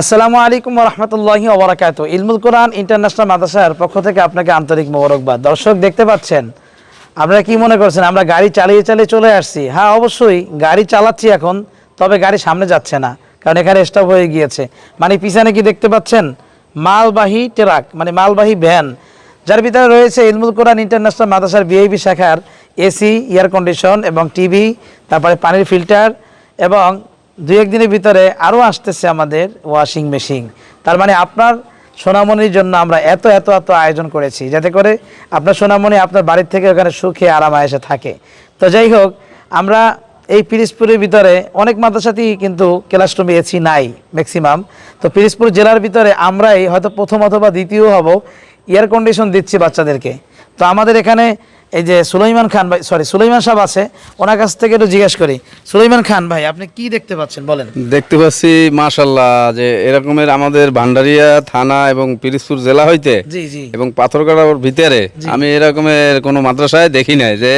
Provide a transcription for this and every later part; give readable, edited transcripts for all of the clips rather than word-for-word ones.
আসসালামু আলাইকুম ওয়া রাহমাতুল্লাহি ওয়া বারাকাতুহু। ইলমুল কোরআন ইন্টারন্যাশনাল মাদ্রাসার পক্ষ থেকে আপনাকে আন্তরিক মোবারকবাদ। দর্শক দেখতে পাচ্ছেন, আপনারা কি মনে করছেন আমরা গাড়ি চালিয়ে চালিয়ে চলে আসছি? হ্যাঁ, অবশ্যই গাড়ি চালাচ্ছি এখন, তবে গাড়ি সামনে যাচ্ছে না, কারণ এখানে স্টপ হয়ে গিয়েছে। মানে পিছনে কি দেখতে পাচ্ছেন? মালবাহী ট্রাক, মানে মালবাহী ভ্যান, যার ভিতরে রয়েছে ইলমুল কোরআন ইন্টারন্যাশনাল মাদ্রাসার ভিআইপি শাখার এসি, এয়ার কন্ডিশন এবং টিভি, তারপরে পানির ফিল্টার, এবং দুই একদিনের ভিতরে আরও আসতেছে আমাদের ওয়াশিং মেশিন। তার মানে আপনার সোনামণির জন্য আমরা এত এত এত আয়োজন করেছি, যাতে করে আপনার সোনামণি আপনার বাড়ির থেকে ওখানে সুখে আরামায়েশে থাকে। তো যাই হোক, আমরা এই পিরিজপুরের ভিতরে অনেক মাদ্রাসাতেই কিন্তু ক্লাসরুমে এসি নাই ম্যাক্সিমাম। তো পিরিজপুর জেলার ভিতরে আমরাই হয়তো প্রথম অথবা দ্বিতীয় হব এয়ার কন্ডিশন দিচ্ছি বাচ্চাদেরকে। তো আমাদের এখানে এই যে সুলাইমান খান ভাই, সুলাইমান সাহেব আছে, ওনার কাছ থেকে একটু জিজ্ঞেস করি। সুলাইমান খান ভাই, আপনি কি দেখতে পাচ্ছেন বলেন? দেখতে পাচ্ছি মাশাআল্লাহ যে এরকমের আমাদের ভান্ডারিয়া থানা এবং পিরিজপুর জেলা হইতে জি জি এবং পাথরঘাটার ভিতরে আমি এরকমের কোনো মাদ্রাসায় দেখি নাই যে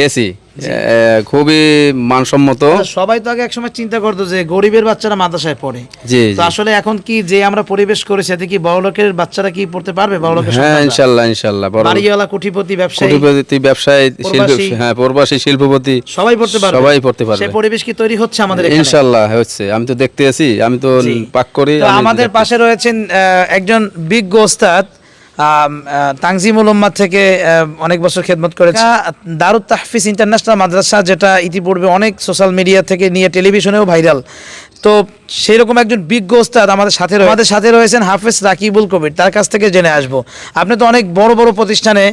এসি খুবই মানসম্মত। সবাই তো আগে একসময় চিন্তা করতো যে গরিবের বাচ্চারা মাদ্রাসায় পড়ে, জি তো আসলে এখন কি যে আমরা পরিবেশ করেছি এতে কি বড়লোকের বাচ্চারা কি পড়তে পারবে? বড়লোকের হ্যাঁ, ইনশাআল্লাহ ইনশাআল্লাহ বাড়িওয়ালা, কোটিপতি, ব্যবসায়ী, ব্যবসায়ী, হ্যাঁ, প্রবাসী, শিল্পপতি সবাই পড়তে পারবে, সবাই পড়তে পারবে। সেই পরিবেশ কি তৈরি হচ্ছে আমাদের এখানে? ইনশাআল্লাহ হচ্ছে, আমি তো দেখতে আছি, আমি তো পাক করি। তো আমাদের পাশে রয়েছেন একজন বিজ্ঞ ওস্তাদ, তানজিমুল উম্মাহ থেকে অনেক বছর খেদমত করেছে। দারুত তাহফিজ ইন্টারন্যাশনাল মাদ্রাসা, যেটা ইতিপূর্বে অনেক সোশ্যাল মিডিয়া থেকে নিয়ে টেলিভিশনেও ভাইরাল। তো সেই রকম একজন বিজ্ঞ ওস্তাদ আমাদের সাথে রয়েছেন হাফেজ রাকিবুল কবির। তার কাছ থেকে জেনে আসবো। আপনি তো অনেক বড় বড় প্রতিষ্ঠানে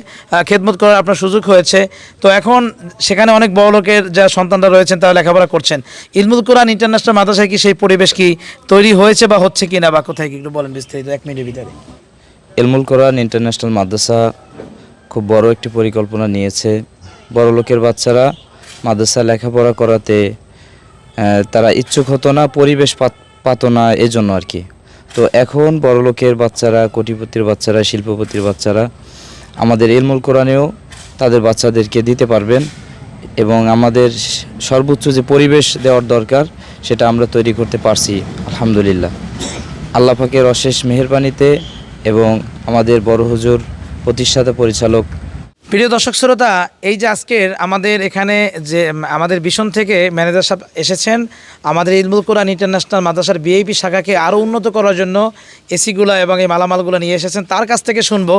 খেদমত করার আপনার সুযোগ হয়েছে, তো এখন সেখানে অনেক বড় লোকের যা সন্তানরা রয়েছেন তারা লেখাপড়া করছেন। ইলমুল কোরআন ইন্টারন্যাশনাল মাদ্রাসায় কি সেই পরিবেশ কি তৈরি হয়েছে বা হচ্ছে কিনা, বা কোথায় কি একটু বলেন বিস্তারিত 1 মিনিটের ভিতরে। ইলমুল কোরআন ইন্টারন্যাশনাল মাদ্রাসা খুব বড় একটি পরিকল্পনা নিয়েছে। বড় লোকের বাচ্চারা মাদ্রাসা লেখাপড়া করাতে তারা ইচ্ছুক হতো না, পরিবেশ পাতো না, এজন্য আর কি। তো এখন বড় লোকের বাচ্চারা, কোটিপতির বাচ্চারা, শিল্পপতির বাচ্চারা আমাদের ইলমুল কোরআনেও তাদের বাচ্চাদেরকে দিতে পারবেন, এবং আমাদের সর্বোচ্চ যে পরিবেশ দেওয়ার দরকার সেটা আমরা তৈরি করতে পারছি আলহামদুলিল্লাহ। আল্লাহ পাকের অশেষ মেহেরবানিতে এবং আমাদের বড় হুজুর প্রতিষ্ঠাতা পরিচালক। প্রিয় দর্শক শ্রোতা, এই যে আজকের আমাদের এখানে যে আমাদের ভিশন থেকে ম্যানেজার সাহেব এসেছেন আমাদের ইলমুল কোরআন ইন্টারন্যাশনাল মাদ্রাসার ভিআইপি শাখাকে আরও উন্নত করার জন্য এসিগুলো এবং এই মালামালগুলো নিয়ে এসেছেন, তার কাছ থেকে শুনবো।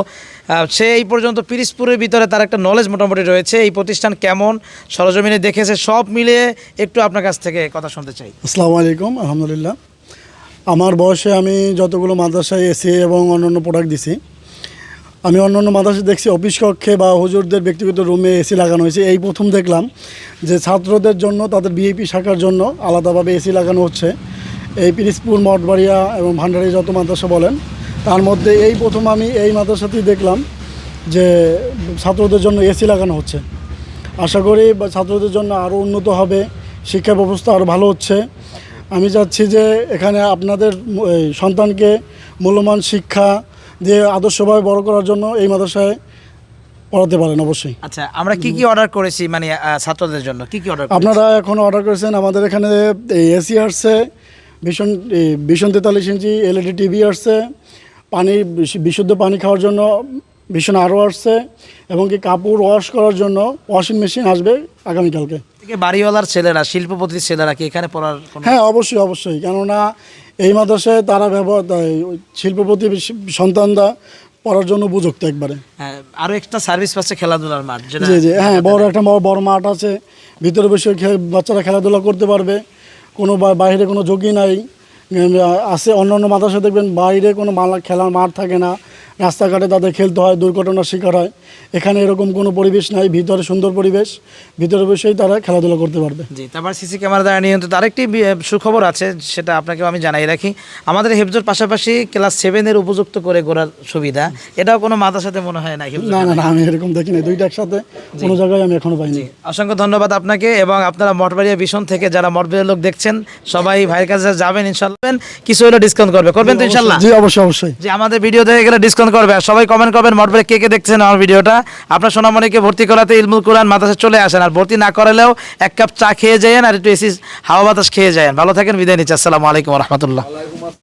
সে এই পর্যন্ত পিরিজপুরের ভিতরে তার একটা নলেজ মোটামুটি রয়েছে, এই প্রতিষ্ঠান কেমন সরজমিনে দেখেছে, সব মিলিয়ে একটু আপনার কাছ থেকে কথা শুনতে চাই। আসসালামু আলাইকুম। আলহামদুলিল্লাহ, আমার বয়সে আমি যতগুলো মাদ্রাসায় এসি এবং অন্যান্য প্রোডাক্ট দিছি, আমি অন্যান্য মাদ্রাসায় দেখছি অফিস কক্ষে বা হুজুরদের ব্যক্তিগত রুমে এসি লাগানো হয়েছে। এই প্রথম দেখলাম যে ছাত্রদের জন্য, তাদের ভিআইপি শাখার জন্য আলাদাভাবে এসি লাগানো হচ্ছে। এই পিরিজপুর, মঠবাড়িয়া এবং ভান্ডারি যত মাদ্রাসা বলেন, তার মধ্যে এই প্রথম আমি এই মাদ্রাসাতেই দেখলাম যে ছাত্রদের জন্য এসি লাগানো হচ্ছে। আশা করি ছাত্রদের জন্য আরও উন্নত হবে, শিক্ষা ব্যবস্থা আরও ভালো হচ্ছে। আমি চাচ্ছি যে এখানে আপনাদের সন্তানকে মূল্যবান শিক্ষা দিয়ে আদর্শভাবে বড় করার জন্য এই মাদ্রাসায় পড়াতে পারেন অবশ্যই। আচ্ছা, আমরা কি কি অর্ডার করেছি, মানে ছাত্রদের জন্য কি কি অর্ডার? আপনারা এখন অর্ডার করেছেন আমাদের এখানে এসি আসছে, ভীষণ 43 ইঞ্চি এলইডি টিভি আসছে, পানি, বিশুদ্ধ পানি খাওয়ার জন্য ভীষণ আরও আসছে, এবং কি কাপড় ওয়াশ করার জন্য ওয়াশিং মেশিন আসবে আগামীকালকে। বাড়িওয়ালার ছেলেরা, শিল্পপতির ছেলেরা কি এখানে পড়ার? হ্যাঁ, অবশ্যই অবশ্যই, কেননা এই মাদ্রাসায় তারা শিল্পপতি সন্তানরা পড়ার জন্য উপযুক্ত একবারে। আরও একটা সার্ভিস পাচ্ছে খেলাধুলার মাঠ। জি জি, হ্যাঁ, বড় মাঠ আছে, ভিতরে বসে বাচ্চারা খেলাধুলা করতে পারবে, কোনো বাইরে কোনো ঝুঁকি নাই আছে। অন্যান্য মাদ্রাসা দেখবেন বাইরে কোনো খেলার মাঠ থাকে না, রাস্তাঘাটে তাদের খেলতে হয়, দুর্ঘটনার শিকার হয়। এখানে এরকম কোনো পরিবেশ নাই, ভিতরে সুন্দর পরিবেশ, ভিতরে বসেই তারা খেলাধুলা করতে পারবে। জি, তারপর সিসি ক্যামেরা দ্বারা নিয়ন্ত্রিত। আরেকটি সুখবর আছে, সেটা আপনাকেও আমি জানাই রাখি, আমাদের হেফজোর পাশাপাশি ক্লাস 7-এর উপযুক্ত করে গড়ার সুবিধা, এটাও কোনো মাদ্রাসাতে মনে হয় না। না, আমি এরকম দেখি না, দুইটা একসাথে কোনো জায়গায় আমি এখনো পাইনি। অসংখ্য ধন্যবাদ আপনাকে, এবং আপনারা মঠবাড়িয়া ভিশন থেকে যারা মঠবাড়িয়ার লোক দেখছেন সবাই ভাইয়ের কাছে যাবেন, ইনশাআল্লাহ কিছু হলে ডিসকাউন্ট করবেন তো ইনশাআল্লাহ? জি, অবশ্যই অবশ্যই। যে আমাদের ভিডিও দেখে গেলে ডিসকাউন্ট করবে। আর সবাই কমেন্ট করবেন মঠবাড়িয়া কে কে দেখছেন আমার ভিডিওটা। আপনার সোনামণিকে ভর্তি করাতে ইলমুল কোরআন মাদ্রাসায় চলে আসেন, আর ভর্তি না করালেও 1 কাপ চা খেয়ে যায়েন আর একটু এসি হাওয়া বাতাস খেয়ে যায়েন। ভালো থাকেন, বিদায় নিচ্ছি। আসসালামু আলাইকুম ওয়া রাহমাতুল্লাহ।